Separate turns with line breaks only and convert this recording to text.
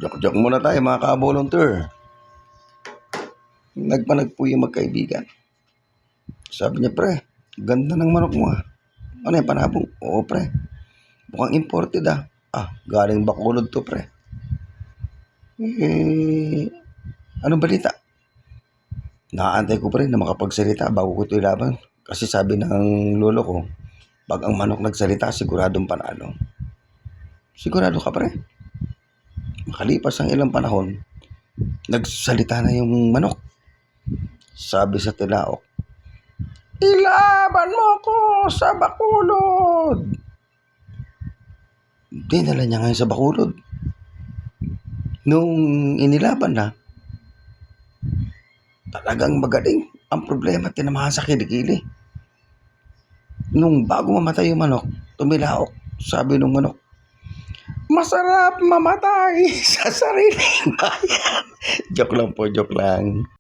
Joke-joke muna tayo mga ka-volunteer. Nagpanag po yung magkaibigan. Sabi niya, pre, ganda ng manok mo ah. Ano yung panabong? Oo pre. Mukhang imported ah. Galing Bacolod to pre. Anong balita? Nakaantay ko pre na makapagsalita bago ko ito ilaban. Kasi sabi ng lolo ko, pag ang manok nagsalita, siguradong panalo. Sigurado ka pre? Makalipas ang ilang panahon, nagsalita na yung manok. Sabi sa tilaok, ilaban mo ko sa Bacolod. Dinala niya ngayon sa Bacolod. Nung inilaban na, talagang magaling. Ang problema, tinamahan sa kilikili. Nung bago mamatay yung manok, tumilaok. Sabi nung manok, masarap mamatay sa sariling bayan. Joke lang po, joke lang.